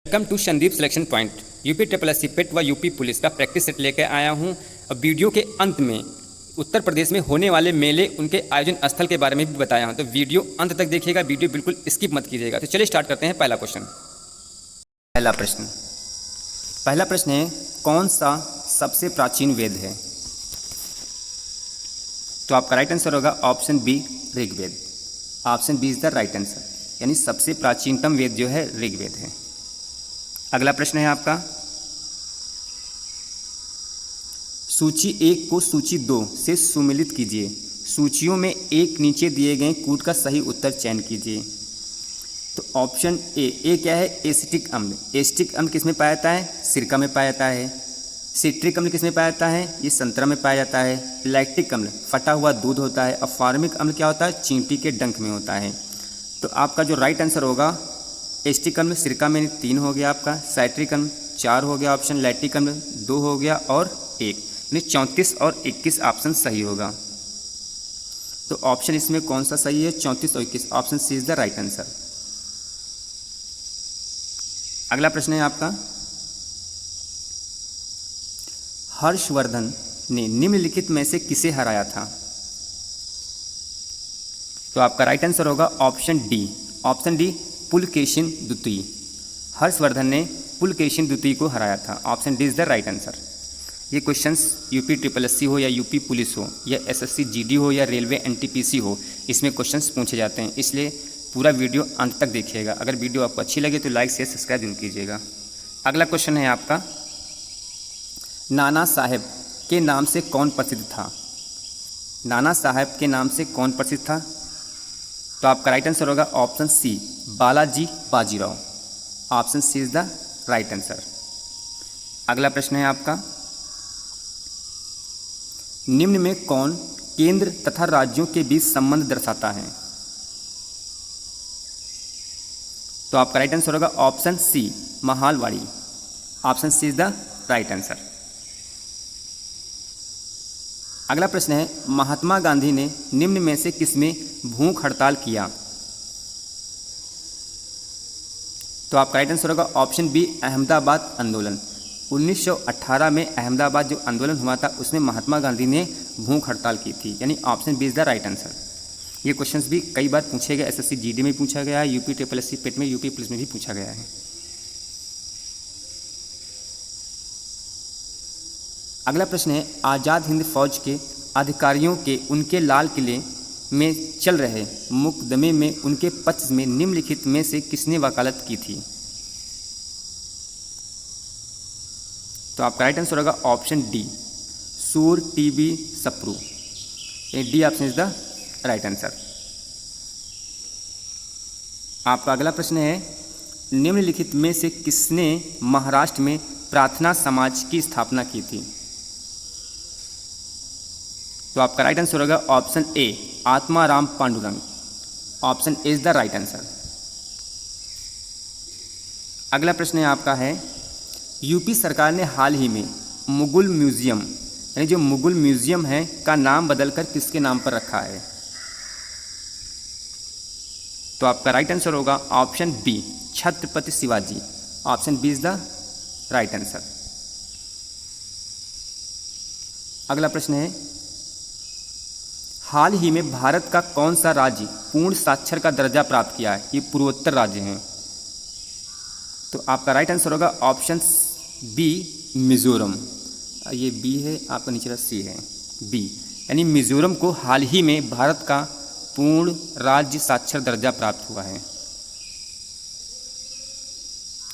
Welcome to Sandeep selection point. UP triple S C PET व UP police का practice set लेकर आया हूं और वीडियो के अंत में उत्तर प्रदेश में होने वाले मेले, उनके आयोजन स्थल के बारे में भी बताया हूं, तो वीडियो अंत तक देखिएगा, वीडियो बिल्कुल स्किप मत कीजिएगा। तो चलिए स्टार्ट करते हैं। पहला प्रश्न है, कौन सा सबसे प्राचीन वेद है? तो आपका राइट आंसर होगा option B, Rigveda. Option B is the right answer, यानी सबसे प्राचीनतम वेद जो है ऋग्वेद है। अगला प्रश्न है आपका, सूची 1 को सूची 2 से सुमेलित कीजिए। सूचियों में एक नीचे दिए गए कूट का सही उत्तर चयन कीजिए। तो ऑप्शन ए क्या है? एसिटिक अम्ल। एसिटिक अम्ल किस में पाया जाता है? सिरका में पाया जाता है। सिट्रिक अम्ल किस में पाया जाता है? ये संतरा में पाया जाता है। लैक्टिक अम्ल फटा हुआ दूध होता है। और फार्मिक अम्ल क्या होता है? चींटी के डंक में होता है। तो आपका जो राइट आंसर होगा, एसिटिक अम्ल सिरका में 3 हो गया आपका, साइट्रिक अम्ल 4 हो गया ऑप्शन, लैक्टिक अम्ल 2 हो गया और 1, यानी 34 और 21 ऑप्शन सही होगा। तो ऑप्शन इसमें कौन सा सही है? 34 और 21, option C is the right answer. अगला प्रश्न है आपका, हर्षवर्धन ने निम्नलिखित में से किसे हराया था? तो आपका राइट आंसर होगा option D. Option D, Pulakeshin द्वितीय। हर्षवर्धन ने पुलकेशिन द्वितीय को हराया था। Option D is the right answer. ये questions UP triple S C हो या यूपी पुलिस हो या एसएससी जीडी हो या रेलवे एनटीपीसी हो, इसमें क्वेश्चंस पूछे जाते हैं, इसलिए पूरा वीडियो अंत तक देखिएगा। अगर वीडियो आपको अच्छी लगे तो लाइक शेयर सब्सक्राइब जरूर कीजिएगा। अगला क्वेश्चन है आपका, नाना साहेब के नाम से कौन प्रसिद्ध था? नाना साहेब के नाम से कौन प्रसिद्ध था? तो आपका राइट आंसर होगा option C, Balaji Bajirao. Option C is the right answer. अगला प्रश्न है आपका, निम्न में कौन केंद्र तथा राज्यों के बीच संबंध दर्शाता है? तो आपका राइट आंसर होगा option C, Mahalwari. Option C is the right answer. अगला प्रश्न है, महात्मा गांधी ने निम्न में से किसमें भूख हड़ताल किया? तो आपका राइट आंसर होगा ऑप्शन बी, अहमदाबाद आंदोलन। 1918 में अहमदाबाद जो आंदोलन हुआ था उसमें महात्मा गांधी ने भूख हड़ताल की थी, यानी option B is the right answer. ये क्वेश्चंस भी कई बार पूछे गए, एसएससी जीडी में पूछा गया है, यूपी ट्रिपल एस सी पेट में, यूपी पुलिस में भी पूछा गया है। अगला प्रश्न है, आज़ाद हिंद फौज के अधिकारियों के उनके लाल किले में चल रहे मुकदमे में उनके पक्ष में निम्नलिखित में से किसने वकालत की थी? तो आपका राइट आंसर होगा ऑप्शन डी, सूर TB Sapru. D option is the right answer. आपका अगला प्रश्न है, निम्नलिखित में से किसने महाराष्ट्र में प्रार्थना समाज की स्थापना की थी? तो आपका राइट आंसर होगा option A, Atmaram Pandurang. Option A is the right answer. अगला प्रश्न आपका है, यूपी सरकार ने हाल ही में मुगल म्यूजियम, यानी जो मुगल म्यूजियम है का नाम बदलकर किसके नाम पर रखा है? तो आपका राइट आंसर होगा option B, Chhatrapati Shivaji. Option B is the right answer. अगला प्रश्न है, हाल ही में भारत का कौन सा राज्य पूर्ण साक्षर का दर्जा प्राप्त किया है? ये पूर्वोत्तर राज्य हैं। तो आपका राइट आंसर होगा ऑप्शन बी, मिजोरम। ये बी है, आपका नीचे सी है, बी, यानी मिजोरम को हाल ही में भारत का पूर्ण राज्य साक्षर दर्जा प्राप्त हुआ है।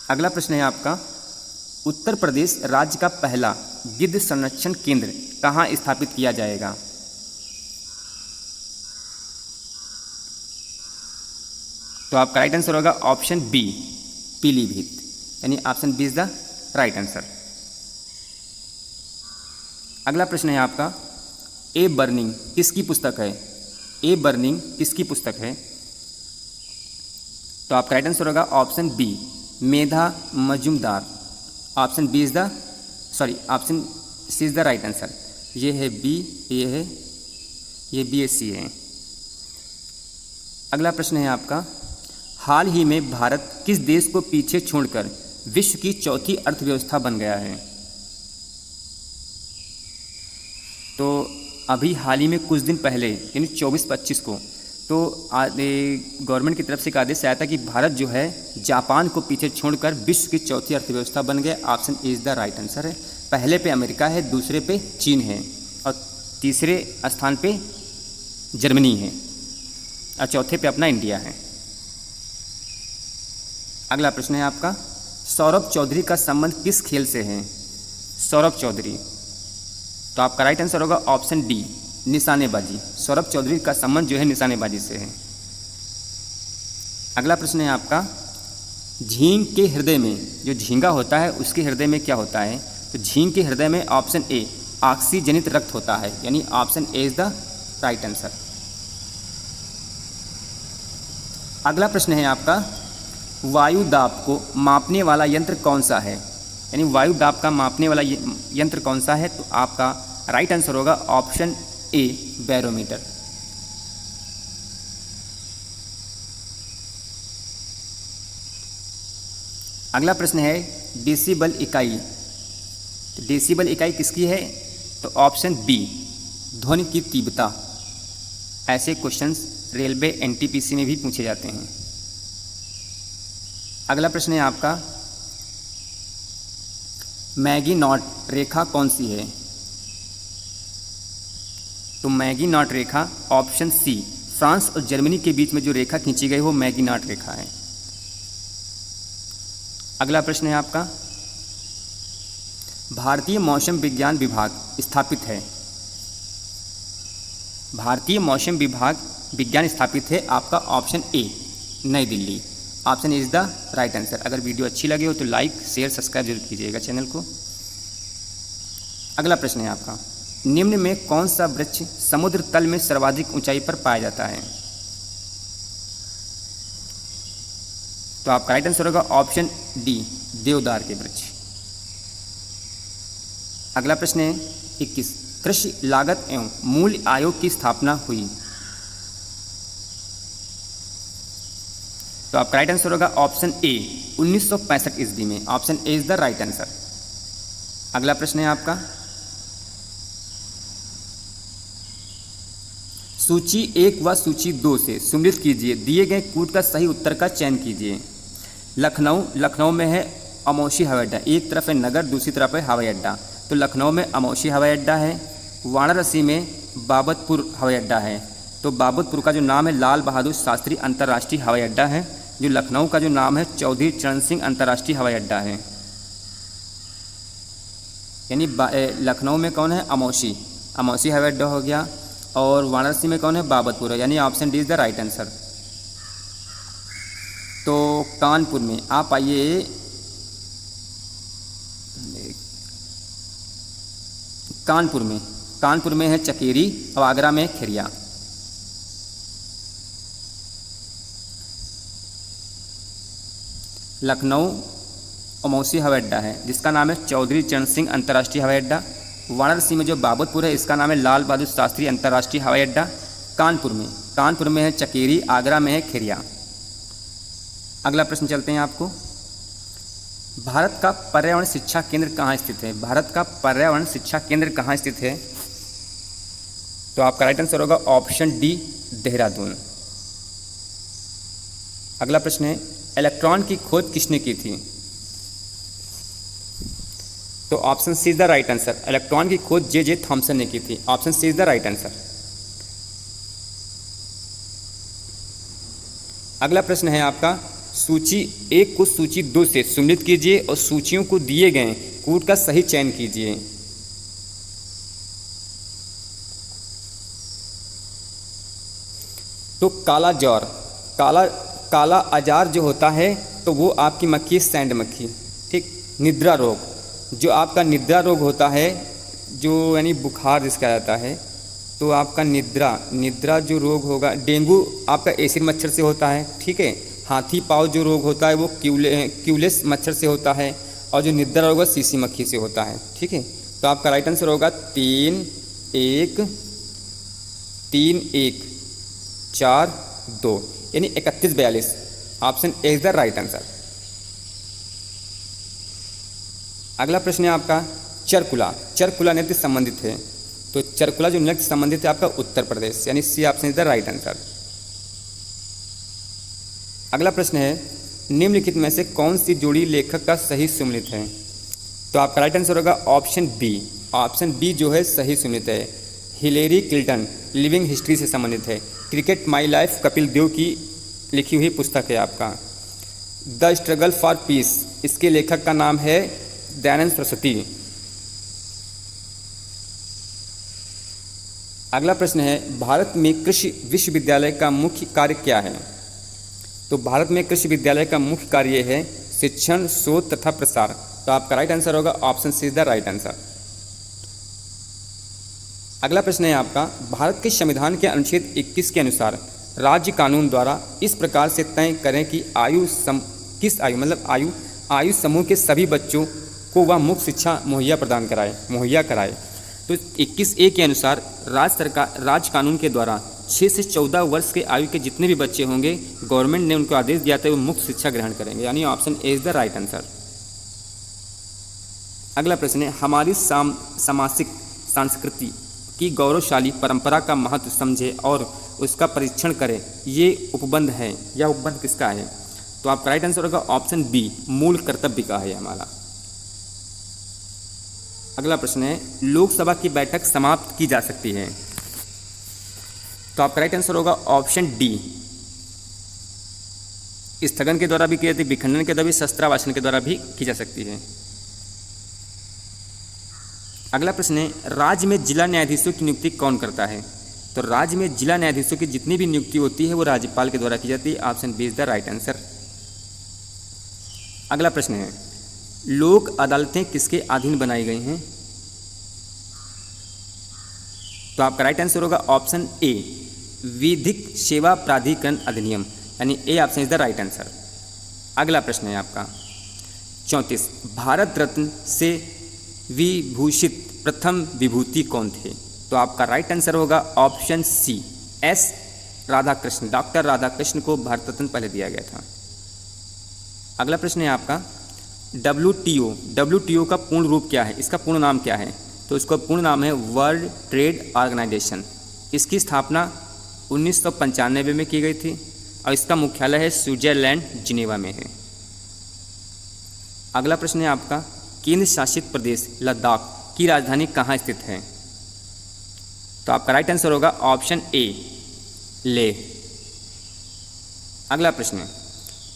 अगला प्रश्न है आपका, उत्तर प्रदेश राज्य का पहला गिद्ध संरक्षण केंद्र कहाँ स्थापित किया जाएगा? तो आपका राइट आंसर होगा ऑप्शन बी, पीलीभीत, यानी option B is the right answer. अगला प्रश्न है आपका, ए बर्निंग किसकी पुस्तक है? ए बर्निंग किसकी पुस्तक है? तो आपका राइट आंसर होगा option B, Medha Majumdar. Option B is the option C is the right answer. ये है बी, ये है, ये बी, सी है। अगला प्रश्न है आपका, हाल ही में भारत किस देश को पीछे छोड़कर विश्व की चौथी अर्थव्यवस्था बन गया है। तो अभी हाल ही में कुछ दिन पहले यानी 24-25 को तो गवर्नमेंट की तरफ से एक आदेश आया था कि भारत जो है जापान को पीछे छोड़कर विश्व की चौथी अर्थव्यवस्था बन गया। Option A is the right answer है। पहले पे अमेरिका है, दूसरे पे चीन है और तीसरे स्थान पे जर्मनी है और चौथे पे अपना इंडिया है। अगला प्रश्न है आपका, सौरभ चौधरी का संबंध किस खेल से है? सौरभ चौधरी, तो आपका राइट आंसर होगा ऑप्शन डी, निशानेबाजी। सौरभ चौधरी का संबंध जो है निशानेबाजी से है। अगला प्रश्न है आपका, झींग के हृदय में, जो झींगा होता है उसके हृदय में क्या होता है? तो झींग के हृदय में ऑप्शन ए ऑक्सीजनित रक्त होता है, यानी option A is the right answer. अगला प्रश्न है आपका, वायु दाब को मापने वाला यंत्र कौन सा है? यानी वायु दाब का मापने वाला यंत्र कौन सा है? तो आपका राइट आंसर होगा ऑप्शन ए, बैरोमीटर। अगला प्रश्न है, डेसिबल इकाई। तो डेसिबल इकाई किसकी है? तो ऑप्शन बी, ध्वनि की तीव्रता। ऐसे क्वेश्चंस रेलवे एनटीपीसी में भी पूछे जाते हैं। अगला प्रश्न है आपका, मैगी नॉट रेखा कौन सी है? तो मैगी नॉट रेखा ऑप्शन सी, फ्रांस और जर्मनी के बीच में जो रेखा खींची गई वो मैगी नॉट रेखा है। अगला प्रश्न है आपका, भारतीय मौसम विज्ञान विभाग स्थापित है? भारतीय मौसम विज्ञान स्थापित है आपका ऑप्शन ए, नई Delhi. Option A is the right answer. अगर वीडियो अच्छी लगी हो तो लाइक शेयर सब्सक्राइब जरूर कीजिएगा चैनल को। अगला प्रश्न है आपका, निम्न में कौन सा वृक्ष समुद्र तल में सर्वाधिक ऊंचाई पर पाया जाता है? तो आपका राइट आंसर होगा ऑप्शन डी, देवदार के वृक्ष। अगला प्रश्न है 21, कृषि लागत एवं मूल्य आयोग की स्थापना हुई? तो आपका राइट आंसर होगा ऑप्शन ए, 1965 ईस्वी में। Option A is the right answer. अगला प्रश्न है आपका, सूची 1 व सूची 2 से सुमेलित कीजिए, दिए गए कूट का सही उत्तर का चयन कीजिए। लखनऊ में है अमौसी हवाई अड्डा, एक तरफ है नगर दूसरी तरफ है हवाई अड्डा, तो लखनऊ में अमौसी हवाई अड्डा है। वाराणसी में बाबतपुर हवाई अड्डा है, तो बाबतपुर का जो नाम है लाल बहादुर शास्त्री अंतर्राष्ट्रीय हवाई अड्डा है। जो लखनऊ का जो नाम है चौधरी चरण सिंह अंतर्राष्ट्रीय हवाई अड्डा है। यानी लखनऊ में कौन है? अमौसी हवाई अड्डा हो गया, और वाराणसी में कौन है? बाबतपुर है, यानी option D is the right answer. तो कानपुर में आप आइए, कानपुर में है चकेरी और आगरा में खिरिया। लखनऊ अमौसी हवाई अड्डा है जिसका नाम है चौधरी चरण सिंह अंतर्राष्ट्रीय हवाई अड्डा। वाराणसी में जो बाबतपुर है इसका नाम है लाल बहादुर शास्त्री अंतर्राष्ट्रीय हवाई अड्डा। कानपुर में है चकेरी, आगरा में है खिरिया। अगला प्रश्न चलते हैं आपको, भारत का पर्यावरण शिक्षा केंद्र कहाँ स्थित है? भारत का पर्यावरण शिक्षा केंद्र कहाँ स्थित है? तो आपका राइट आंसर होगा ऑप्शन डी, देहरादून। अगला प्रश्न है, इलेक्ट्रॉन की खोज किसने की थी? तो option C is the right answer. Electron की खोज जे थॉमसन ने की थी। Option C is the right answer. अगला प्रश्न है आपका, सूची 1 को सूची 2 से सुमेलित कीजिए और सूचियों को दिए गए कूट का सही चयन कीजिए। तो काला ज्वर, काला अजार जो होता है तो वो आपकी मक्खी सैंड मक्खी। ठीक, निद्रा रोग, जो आपका निद्रा रोग होता है, जो यानी बुखार जिसका जाता है, तो आपका निद्रा जो रोग होगा, डेंगू आपका एसिड मच्छर से होता है। ठीक है, हाथी पाँव जो रोग होता है वो क्यूलेस मच्छर से होता है, और जो निद्रा रोग है सीसी मक्खी से होता है। ठीक है, तो आपका राइट आंसर होगा 3-1-4-2 यानी 31-42। Option A is the right answer. अगला प्रश्न है आपका चरकुला। चरकुला नृत्य संबंधित है, तो चरकुला जो नृत्य संबंधित है आपका उत्तर प्रदेश, यानी C option is the right answer. अगला प्रश्न है निम्नलिखित में से कौन सी जोड़ी लेखक का सही सुमेलित है, तो आपका राइट आंसर होगा ऑप्शन बी। ऑप्शन बी जो है सही सुमेलित है। हिलेरी क्लिंटन लिविंग हिस्ट्री से संबंधित है। Cricket my life Kapil Dev की लिखी हुई पुस्तक है आपका। द स्ट्रगल फॉर पीस, इसके लेखक का नाम है दयानंद सरस्वती। अगला प्रश्न है भारत में कृषि विश्वविद्यालय का मुख्य कार्य क्या है, तो भारत में कृषि विद्यालय का मुख्य कार्य है शिक्षण, शोध तथा प्रसार। तो आपका राइट आंसर होगा option C is the right answer. अगला प्रश्न है आपका भारत के संविधान के अनुच्छेद 21 के अनुसार राज्य कानून द्वारा इस प्रकार से तय करें कि आयु समूह के सभी बच्चों को वह मुफ्त शिक्षा मुहैया कराए। तो 21A के अनुसार राज्य कानून के द्वारा 6 से 14 वर्ष के आयु के जितने भी बच्चे होंगे गवर्नमेंट ने उनको आदेश दिया था वो मुफ्त शिक्षा ग्रहण करेंगे, यानी option A is the right answer. अगला प्रश्न है हमारी सामाजिक संस्कृति की गौरवशाली परंपरा का महत्व समझे और उसका परीक्षण करें, ये उपबंध है, यह उपबंध किसका है, तो आपका राइट आंसर होगा ऑप्शन बी, मूल कर्तव्य का है हमारा। अगला प्रश्न है लोकसभा की बैठक समाप्त की जा सकती है, तो आपका राइट आंसर होगा ऑप्शन डी, स्थगन के द्वारा भी की जाती है, विखंडन के द्वारा भी, शस्त्रावासन के द्वारा भी की जा सकती है। अगला प्रश्न है राज्य में जिला न्यायाधीशों की नियुक्ति कौन करता है, तो राज्य में जिला न्यायाधीशों की जितनी भी नियुक्ति होती है वो राज्यपाल के द्वारा की जाती है, option B is the right answer. अगला प्रश्न है लोक अदालतें किसके अधीन बनाई गई हैं, तो आपका राइट आंसर होगा ऑप्शन ए, विधिक सेवा प्राधिकरण अधिनियम, यानी A option is the right answer. अगला प्रश्न है आपका 34 भारत रत्न से विभूषित प्रथम विभूति कौन थे, तो आपका राइट आंसर होगा option C, S Radhakrishna, doctor Radhakrishna को भारत रत्न पहले दिया गया था। अगला प्रश्न है आपका WTO का पूर्ण रूप क्या है, इसका पूर्ण नाम क्या है, तो इसका पूर्ण नाम है वर्ल्ड ट्रेड ऑर्गेनाइजेशन। इसकी स्थापना 1995 में की गई थी और इसका मुख्यालय है स्विट्जरलैंड जिनेवा में है। अगला प्रश्न है आपका केंद्र शासित प्रदेश लद्दाख की राजधानी कहाँ स्थित है, तो आपका राइट आंसर होगा ऑप्शन ए, लेह। अगला प्रश्न है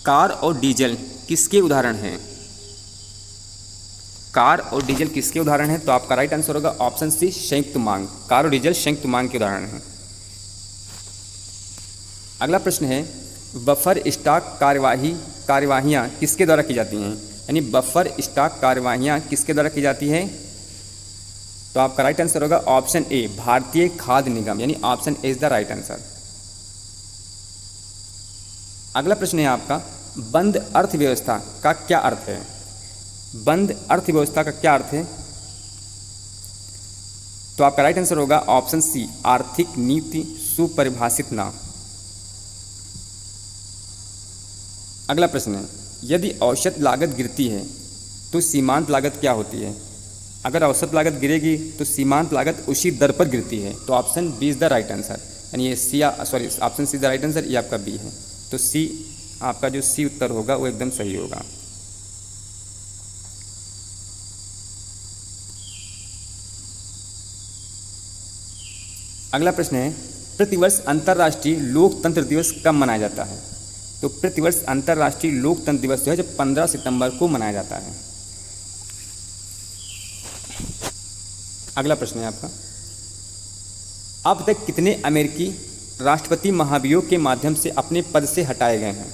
कार और डीजल किसके उदाहरण हैं, कार और डीजल किसके उदाहरण हैं, तो आपका राइट आंसर होगा ऑप्शन सी, संयुक्त मांग। कार और डीजल संयुक्त मांग के उदाहरण हैं। अगला प्रश्न है बफर स्टॉक कार्यवाहियाँ किसके द्वारा की जाती हैं, यानी बफर स्टॉक कार्यवाहियाँ किसके द्वारा की जाती हैं, तो आपका राइट आंसर होगा ऑप्शन ए, भारतीय खाद्य निगम, यानी option A is the right answer. अगला प्रश्न है आपका बंद अर्थव्यवस्था का क्या अर्थ है, बंद अर्थव्यवस्था का क्या अर्थ है, तो आपका राइट आंसर होगा ऑप्शन सी, आर्थिक नीति सुपरिभाषित ना। अगला प्रश्न है यदि औसत लागत गिरती है तो सीमांत लागत क्या होती है, अगर औसत लागत गिरेगी तो सीमांत लागत उसी दर पर गिरती है, तो option B is the right answer, यानी ये option C is the right answer, ये आपका बी है। तो सी आपका जो सी उत्तर होगा वो एकदम सही होगा। अगला प्रश्न है प्रतिवर्ष अंतर्राष्ट्रीय लोकतंत्र दिवस कब मनाया जाता है, तो प्रतिवर्ष अंतर्राष्ट्रीय लोकतंत्र दिवस जो है जब 15 सितंबर को मनाया जाता है। अगला प्रश्न है आपका अब तक कितने अमेरिकी राष्ट्रपति महाभियोग के माध्यम से अपने पद से हटाए गए हैं,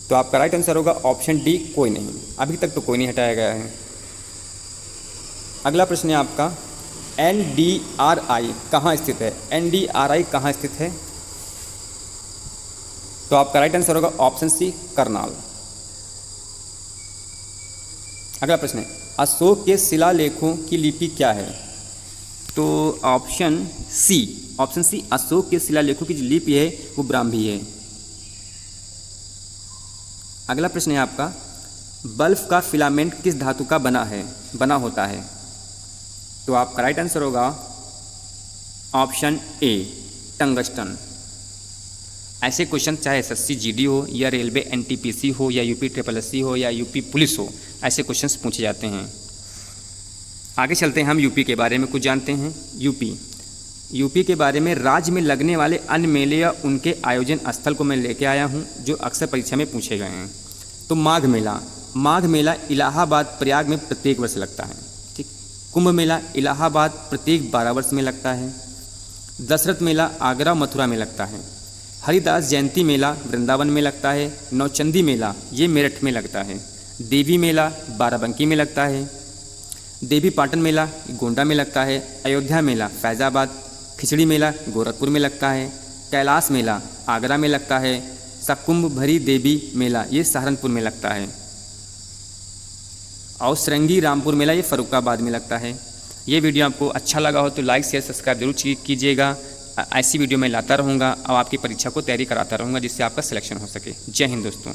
तो आपका राइट आंसर होगा ऑप्शन डी, कोई नहीं, अभी तक तो कोई नहीं हटाया गया है। अगला प्रश्न है आपका NDRI कहाँ स्थित है, NDRI कहाँ स्थित है, तो आपका राइट आंसर होगा ऑप्शन सी, करनाल। अगला प्रश्न है अशोक के शिलालेखों की लिपि क्या है, तो ऑप्शन सी अशोक के शिलालेखों की जो लिपि है वो ब्राह्मी है। अगला प्रश्न है आपका बल्ब का फिलामेंट किस धातु का बना होता है? तो आपका राइट आंसर होगा ऑप्शन ए, टंगस्टन। ऐसे क्वेश्चन चाहे एसएससी जीडी हो या रेलवे एनटीपीसी हो या यूपी SSSC हो या यूपी पुलिस हो, ऐसे क्वेश्चंस पूछे जाते हैं। आगे चलते हैं, हम यूपी के बारे में कुछ जानते हैं। यूपी के बारे में राज्य में लगने वाले अन्य मेले या उनके आयोजन स्थल को मैं लेके आया हूँ जो अक्सर परीक्षा में पूछे गए हैं। तो माघ मेला इलाहाबाद प्रयाग में प्रत्येक वर्ष लगता है। ठीक। कुंभ मेला इलाहाबाद प्रत्येक 12 वर्ष में लगता है। दशरथ मेला आगरा मथुरा में लगता है। हरिदास जयंती मेला वृंदावन में लगता है। नौचंदी मेला ये मेरठ में लगता है। देवी मेला बाराबंकी में लगता है। देवी पाटन मेला गोंडा में लगता है। अयोध्या मेला फैज़ाबाद। खिचड़ी मेला गोरखपुर में लगता है। कैलाश मेला आगरा में लगता है। सकुंभ भरी देवी मेला ये सहारनपुर में लगता है। और श्रृंगी रामपुर मेला ये फर्रुखाबाद में लगता है। ये वीडियो आपको अच्छा लगा हो तो लाइक शेयर सब्सक्राइब जरूर कीजिएगा। ऐसी वीडियो मैं लाता रहूँगा और आपकी परीक्षा को तैयारी कराता रहूँगा जिससे आपका सिलेक्शन हो सके। जय हिंद दोस्तों।